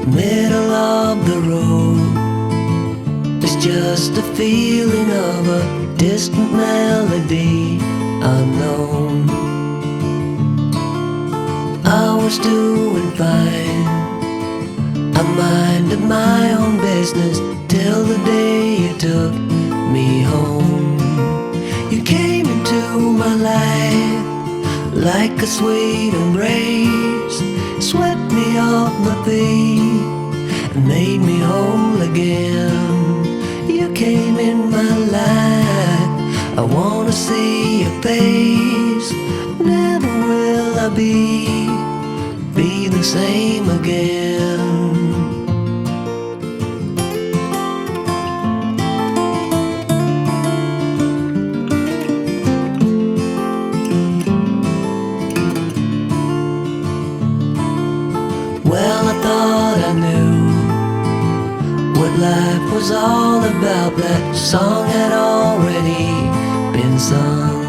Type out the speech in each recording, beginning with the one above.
Middle of the road, it's just a feeling of a distant melody unknown. I was doing fine, I minded my own business till the day you took me home. You came into my life like a sweet embrace, swept me off my feet and made me whole again. You came in my life, I wanna see your face. Never will I be the same again. Well, I thought I knew what life was all about. That song had already been sung.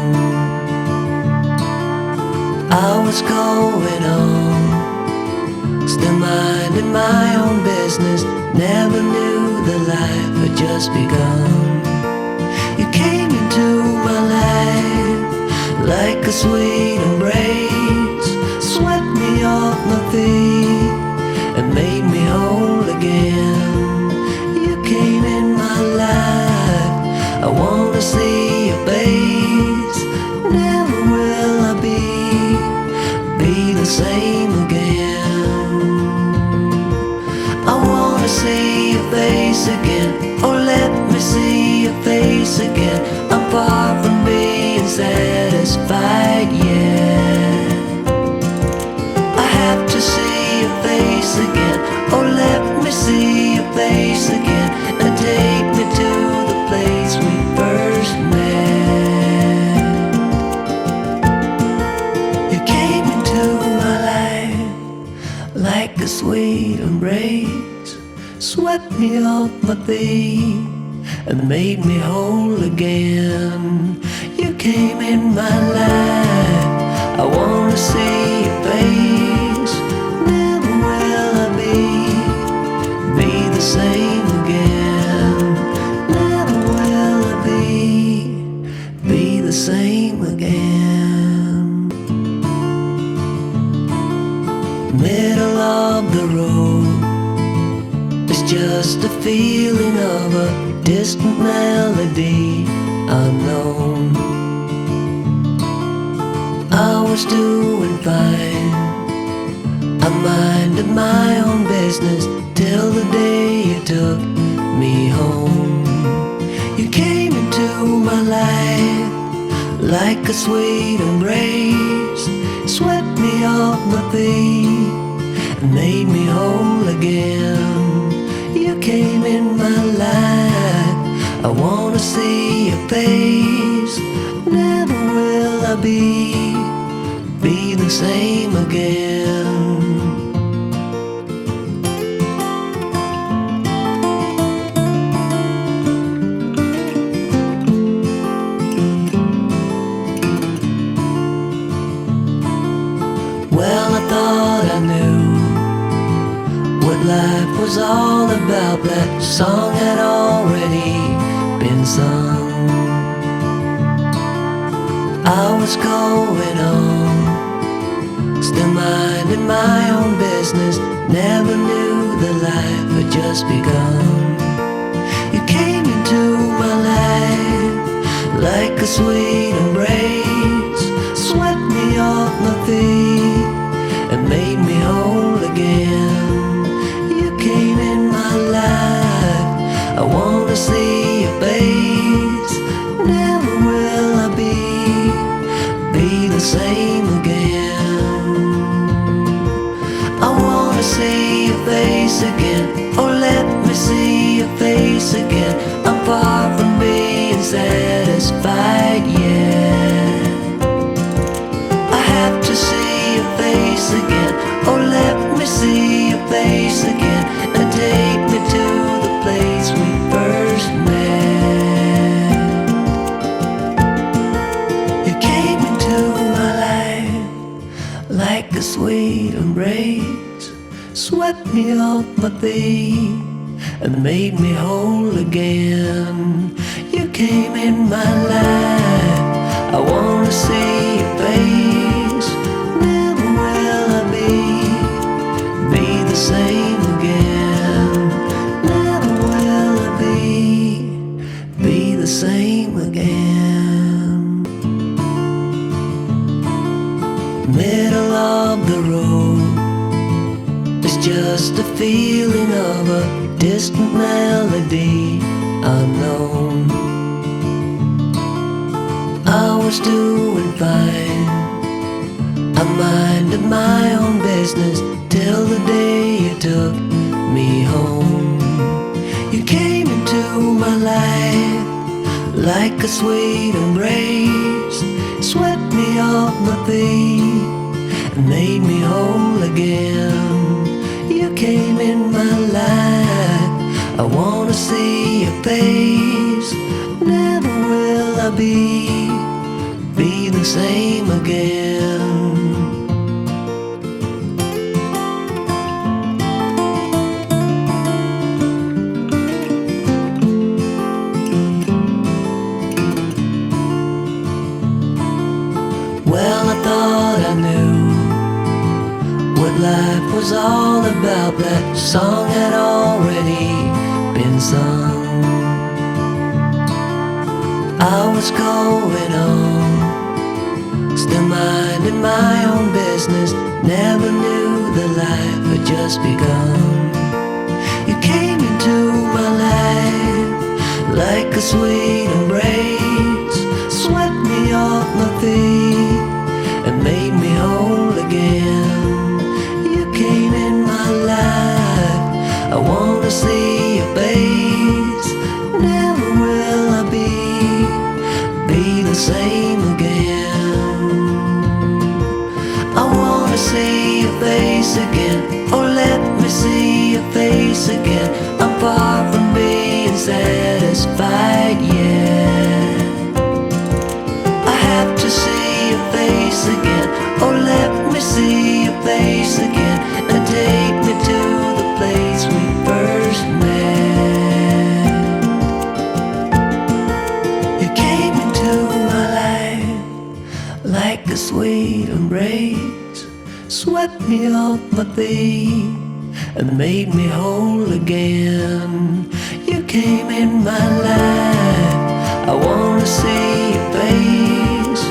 I was going on, still minding my own business. Never knew that life had just begun. You came into my life like a sweet embrace, swept me off my feet and made me whole again. You came in my life, I wanna see your face. Never will I be the same again. I wanna see your face again, oh let me see your face again. I'm far from being satisfied yet. I have to see your face again, oh let me see your face again, and take me to the place we first met. You came into my life like a sweet embrace, swept me off my feet and made me whole again. You came in my life, I wanna see your face. Never will I be the same again. Never will I be the same again. Middle of the road, it's just a feeling of a distant melody unknown. I was doing fine, I minded my own business till the day you took me home. You came into my life like a sweet embrace, swept me off my feet and made me whole again. You came in my life, I wanna see your face. Never will I be the same again. Well, I thought I knew what life was all about. That song had already been sung. I was going on, still minding my own business. Never knew that life had just begun. You came into my life like a sweet embrace, swept me off my feet and made me whole again. You came in my life, I wanna see your face. Never will I be the same again. I wanna see your face again, oh let me see your face again. I'm far from being satisfied yet. I have to see your face again, oh let me see your face again, and take me to the place we first met. You came into my life like a sweet embrace, swept me off my feet and made me whole again. You came in my life, I wanna see your face. Never will I be the same again. Never will I be the same again. Middle of the road, it's just a feeling of a distant melody unknown. I was doing fine, I minded my own business till the day you took me home. You came into my life like a sweet embrace, swept me off my feet and made me whole again. You came in my life, I wanna see your face. Never will I be the same again. Well, I thought I knew what life was all about. That song had already been sung. I was going on, still minding my own business. Never knew that life had just begun. You came into my life like a sweet embrace, swept me off my feet and made me whole again. You came in my life, I wanna see your face. Never will I be the same again. I wanna see your face again, oh let me see your face again. I'm far from being satisfied yet. I have to see your face again, oh let me see your face again, and take me to the place we first met. You came into my life like a sweet embrace, swept me off my feet and made me whole again. You came in my life, I wanna see your face.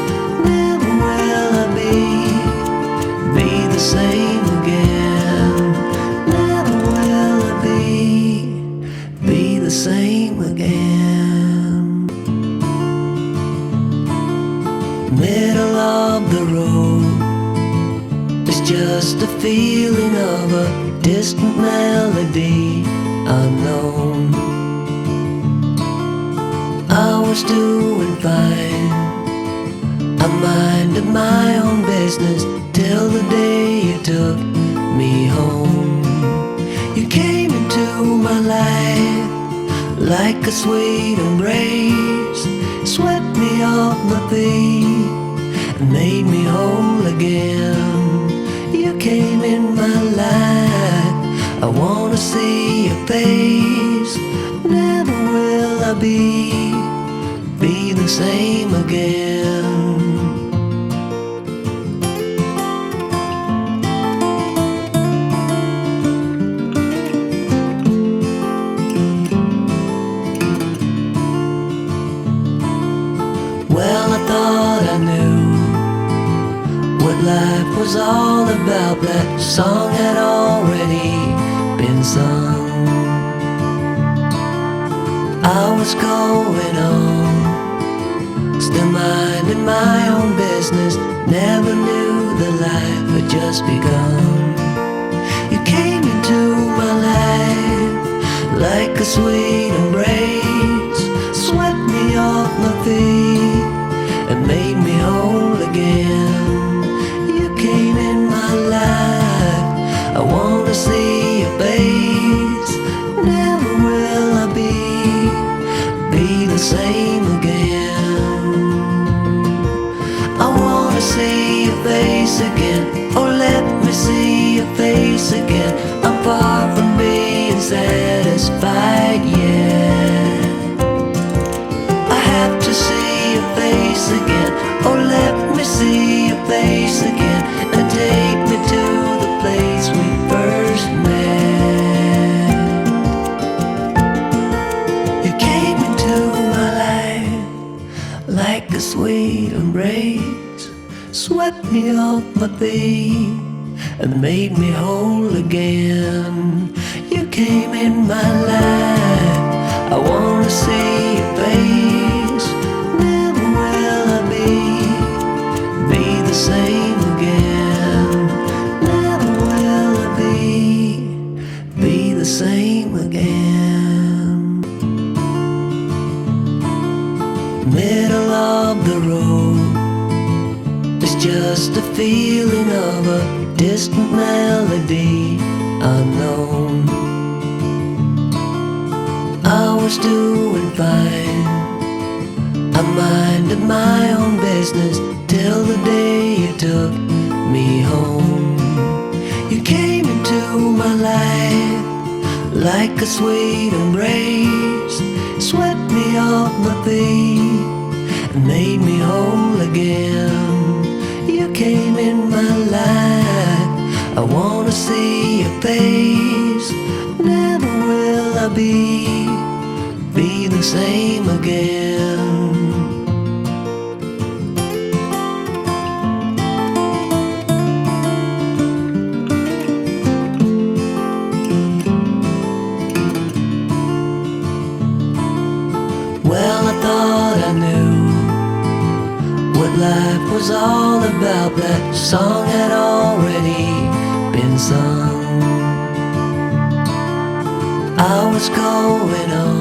Never will I be the same again. Never will I be the same again. Middle of the road, it's just a feeling of a distant melody unknown. I was doing fine, I minded my own business till the day you took me home. You came into my life like a sweet embrace, swept me off my feet and made me whole again. You came in my life, I wanna see your face. Never will I be the same again. Well, I thought I knew what life was all about. That song had already been sung. I was going on, still minding my own business. Never knew that life had just begun. You came into my life like a sweet embrace, swept me off my feet and made me whole again. You came in my life, I wanna see your face. Never will I be the same again. I wanna see your face again, oh let me see your face again. swept me off my feet and made me whole again. You came in my life, I wanna see your face. Never will I be the same again. Never will I be the same again. Middle of the road, it's just a feeling of a distant melody unknown. I was doing fine, I minded my own business till the day you took me home. You came into my life like a sweet embrace, swept me off my feet and made me whole again. You came in my life, I wanna see your face. Never will I be the same again. Well, I thought I knew what life was all about. That song had already been sung. I was going on